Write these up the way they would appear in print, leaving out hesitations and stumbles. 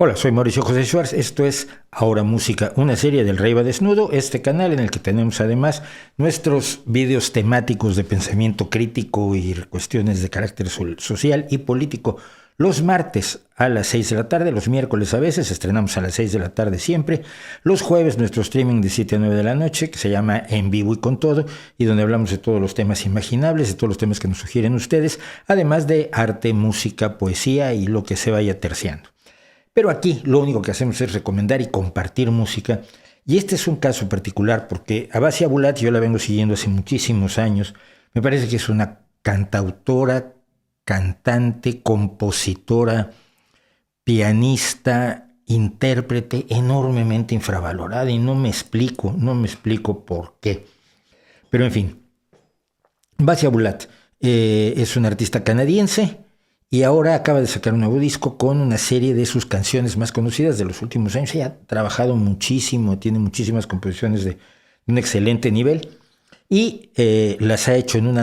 Hola, soy Mauricio José Schwartz, esto es Ahora Música, una serie del Rey va Desnudo, este canal en el que tenemos además nuestros videos temáticos de pensamiento crítico y cuestiones de carácter social y político. Los martes a las 6 de la tarde, los miércoles a veces, estrenamos a las 6 de la tarde siempre. Los jueves nuestro streaming de 7 a 9 de la noche, que se llama En Vivo y con Todo, y donde hablamos de todos los temas imaginables, de todos los temas que nos sugieren ustedes, además de arte, música, poesía y lo que se vaya terciando. Pero aquí lo único que hacemos es recomendar y compartir música. Y este es un caso particular porque a Basia Bulat yo la vengo siguiendo hace muchísimos años. Me parece que es una cantautora, cantante, compositora, pianista, intérprete enormemente infravalorada y no me explico por qué. Pero en fin, Basia Bulat es una artista canadiense. Y ahora acaba de sacar un nuevo disco con una serie de sus canciones más conocidas de los últimos años. Ella ha trabajado muchísimo, tiene muchísimas composiciones de un excelente nivel y las ha hecho en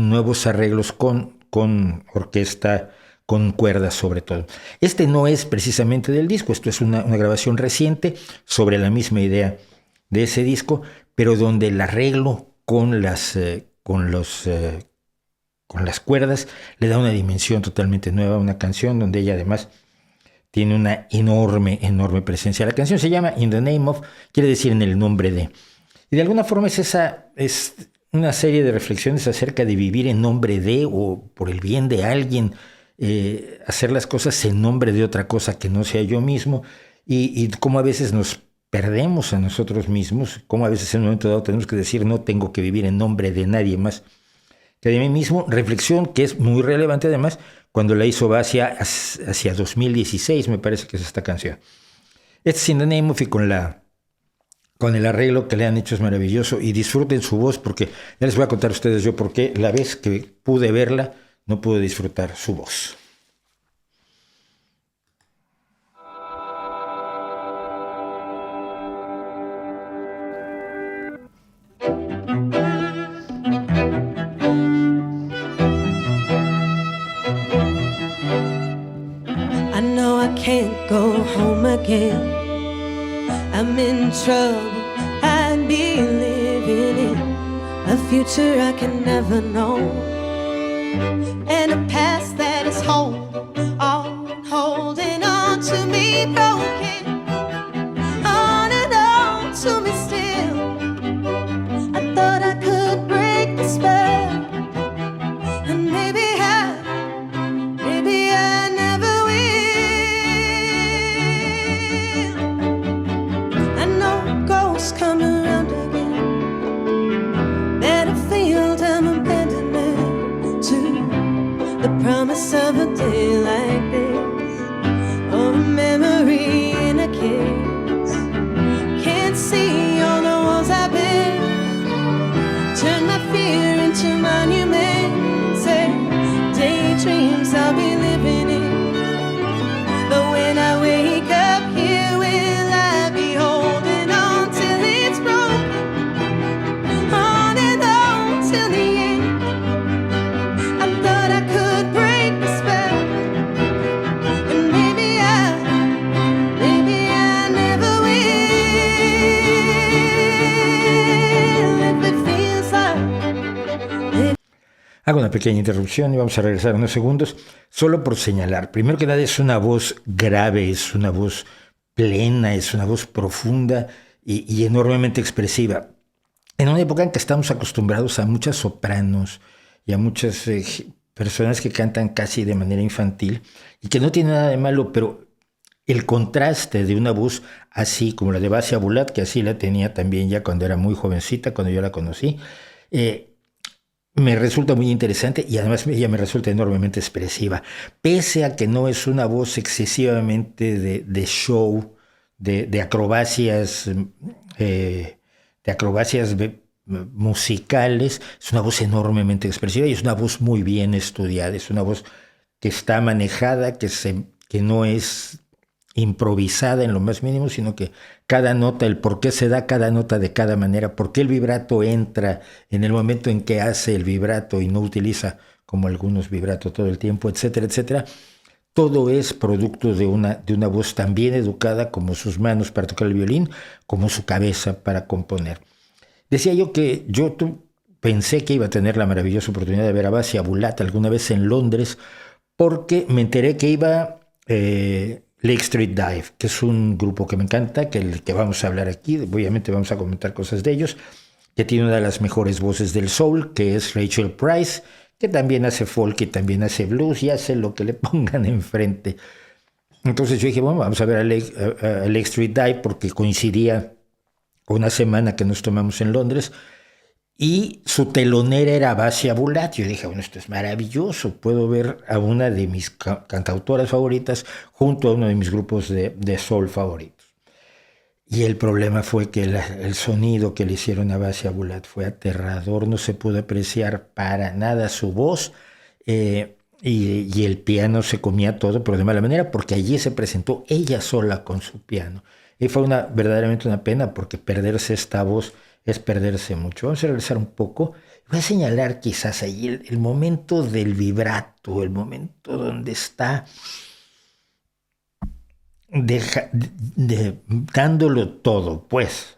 nuevos arreglos con orquesta, con cuerdas sobre todo. Este no es precisamente del disco, esto es una grabación reciente sobre la misma idea de ese disco, pero donde el arreglo con las cuerdas le da una dimensión totalmente nueva a una canción donde ella además tiene una enorme presencia. La canción se llama In the Name of, quiere decir en el nombre de. Y de alguna forma es una serie de reflexiones acerca de vivir en nombre de o por el bien de alguien, hacer las cosas en nombre de otra cosa que no sea yo mismo y cómo a veces nos perdemos a nosotros mismos, cómo a veces en un momento dado tenemos que decir no tengo que vivir en nombre de nadie más que de mí mismo, reflexión que es muy relevante además cuando la hizo Basia hacia 2016, me parece que es esta canción. Este es In the Name of y con el arreglo que le han hecho es maravilloso y disfruten su voz porque ya les voy a contar a ustedes yo por qué la vez que pude verla no pude disfrutar su voz. Can't go home again. I'm in trouble. I'd be living in a future I can never know, and a past that is holding on to me broken, on and on to me still. I thought I could break the spell, and maybe I never will. Come around again. Battlefield, I'm abandoned to the promise of a day like this, or a memory in a case. Can't see all the walls I've been. Turn my fear into monuments and daydreams I'll be living in. But when I wake up here, will I be holding on till it's broken? On and on till the end. I thought I could break the spell, and maybe I never will. If it feels like Hago una pequeña interrupción y vamos a regresar unos segundos solo por señalar. Primero que nada es una voz grave, es una voz plena, es una voz profunda y enormemente expresiva. En una época en que estamos acostumbrados a muchas sopranos y a muchas personas que cantan casi de manera infantil y que no tiene nada de malo, pero el contraste de una voz así como la de Basia Bulat, que así la tenía también ya cuando era muy jovencita, cuando yo la conocí, me resulta muy interesante y además ella me resulta enormemente expresiva. Pese a que no es una voz excesivamente de show, de acrobacias, musicales, es una voz enormemente expresiva y es una voz muy bien estudiada, es una voz que está manejada, que no es improvisada en lo más mínimo, sino que cada nota, el por qué se da cada nota de cada manera, por qué el vibrato entra en el momento en que hace el vibrato y no utiliza como algunos vibrato todo el tiempo, etcétera, etcétera. todo es producto de una voz tan bien educada como sus manos para tocar el violín, como su cabeza para componer. Decía yo que pensé que iba a tener la maravillosa oportunidad de ver a Vassia Bulat alguna vez en Londres, porque me enteré que iba Lake Street Dive, que es un grupo que me encanta, que vamos a hablar aquí, obviamente vamos a comentar cosas de ellos, que tiene una de las mejores voces del soul, que es Rachel Price, que también hace folk y también hace blues y hace lo que le pongan enfrente. Entonces yo dije, bueno, vamos a ver a Lake Street Dive porque coincidía una semana que nos tomamos en Londres y su telonera era Vassia Bulat. Yo dije, bueno, esto es maravilloso, puedo ver a una de mis cantautoras favoritas junto a uno de mis grupos de soul favoritos. Y el problema fue que el sonido que le hicieron a Vassia Bulat fue aterrador, no se pudo apreciar para nada su voz y el piano se comía todo, pero de mala manera, porque allí se presentó ella sola con su piano. Y fue verdaderamente una pena, porque perderse esta voz es perderse mucho. Vamos a regresar un poco. Voy a señalar quizás allí el momento del vibrato, el momento donde está dándolo todo, pues.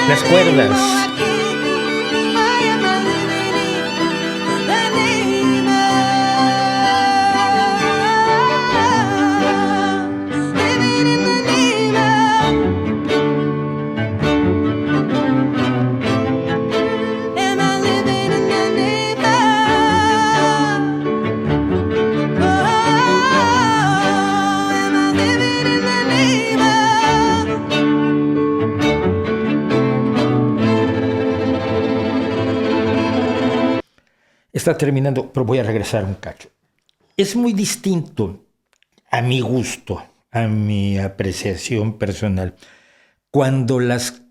Las cuerdas. Está terminando, pero voy a regresar un cacho. Es muy distinto, a mi gusto, a mi apreciación personal, cuando las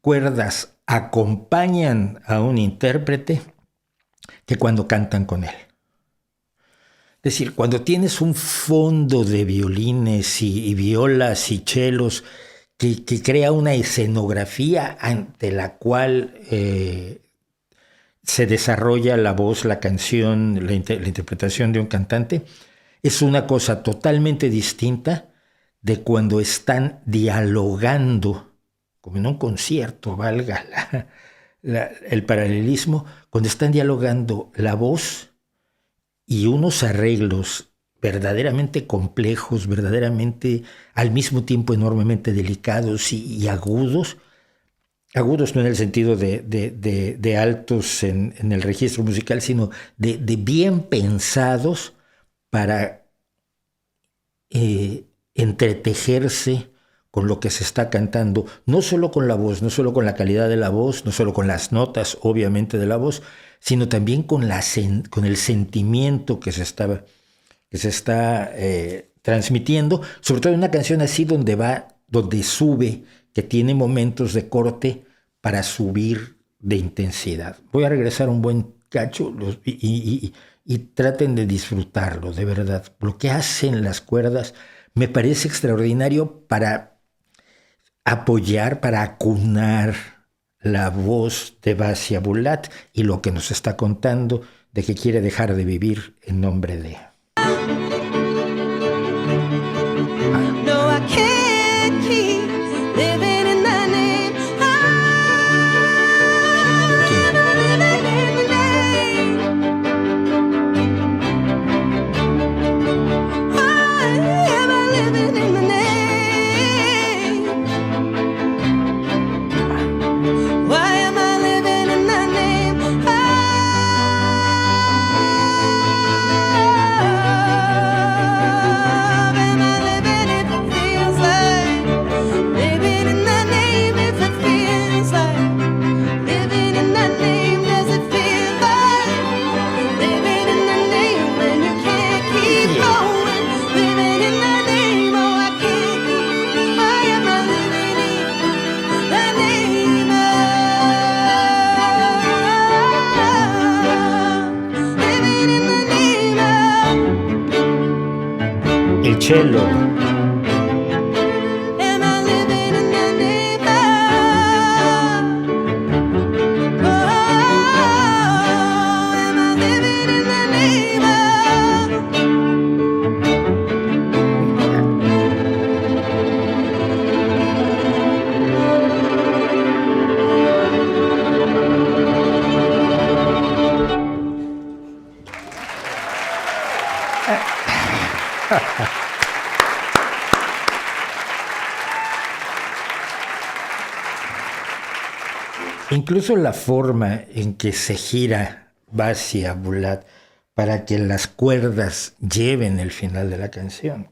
cuerdas acompañan a un intérprete que cuando cantan con él. Es decir, cuando tienes un fondo de violines y violas y chelos que crea una escenografía ante la cual se desarrolla la voz, la canción, la interpretación de un cantante, es una cosa totalmente distinta de cuando están dialogando como en un concierto, valga el paralelismo, cuando están dialogando la voz y unos arreglos verdaderamente complejos, verdaderamente al mismo tiempo enormemente delicados y agudos no en el sentido de altos en el registro musical, sino de bien pensados para entretejerse con lo que se está cantando, no solo con la voz, no solo con la calidad de la voz, no solo con las notas, obviamente, de la voz, sino también con el sentimiento que se está transmitiendo, sobre todo en una canción así donde sube, que tiene momentos de corte para subir de intensidad. Voy a regresar un buen cacho y traten de disfrutarlo, de verdad. Lo que hacen las cuerdas me parece extraordinario para apoyar, para acunar la voz de Basia Bulat y lo que nos está contando de que quiere dejar de vivir en nombre de... No, I can't keep living in the name. Why am I living in the name? Why am I living in the name? Am I living if it feels like living in the name? If it feels like living in the name, does it feel like living in the name when you can't keep going? Living in the name, oh I can't keep. Why am I living in the name of? Living in the name of. El cello. Am I living in the name of? Oh, am I living in the name of? Incluso la forma en que se gira Basia Bulat para que las cuerdas lleven el final de la canción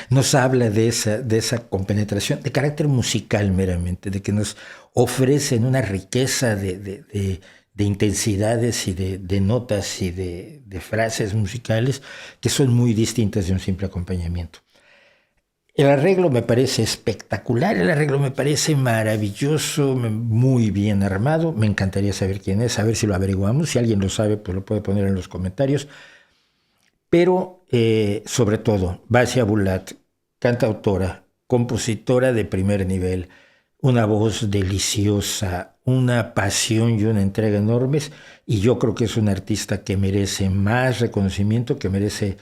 nos habla de esa compenetración de carácter musical meramente, de que nos ofrecen una riqueza de intensidades y de notas y de frases musicales que son muy distintas de un simple acompañamiento. El arreglo me parece espectacular, el arreglo me parece maravilloso, muy bien armado. Me encantaría saber quién es, a ver si lo averiguamos. Si alguien lo sabe, pues lo puede poner en los comentarios. Pero, sobre todo, Basia Bulat, cantautora, compositora de primer nivel, una voz deliciosa, una pasión y una entrega enormes. Y yo creo que es una artista que merece más reconocimiento, que merece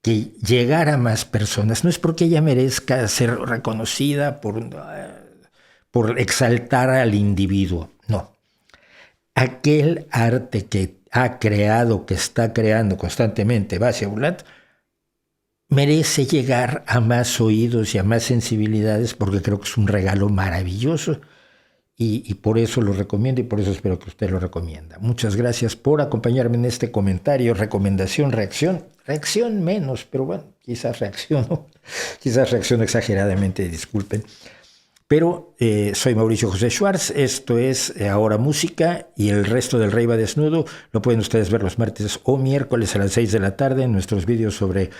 que llegar a más personas. No es porque ella merezca ser reconocida por exaltar al individuo, no. Aquel arte que ha creado, que está creando constantemente Basia Bulat, merece llegar a más oídos y a más sensibilidades, porque creo que es un regalo maravilloso y por eso lo recomiendo y por eso espero que usted lo recomienda. Muchas gracias por acompañarme en este comentario, recomendación, reacción menos, pero bueno, quizás reacciono exageradamente, disculpen. Pero soy Mauricio José Schwartz, esto es Ahora Música, y el resto del Rey va Desnudo lo pueden ustedes ver los martes o miércoles a las 6 de la tarde en nuestros vídeos sobre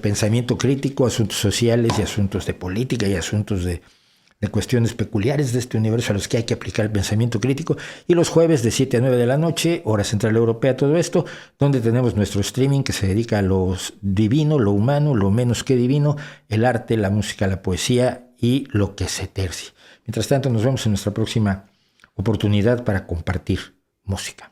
pensamiento crítico, asuntos sociales y asuntos de política y asuntos de cuestiones peculiares de este universo a los que hay que aplicar el pensamiento crítico, y los jueves de 7 a 9 de la noche, hora central europea, todo esto, donde tenemos nuestro streaming que se dedica a lo divino, lo humano, lo menos que divino, el arte, la música, la poesía y lo que se tercie. Mientras tanto, nos vemos en nuestra próxima oportunidad para compartir música.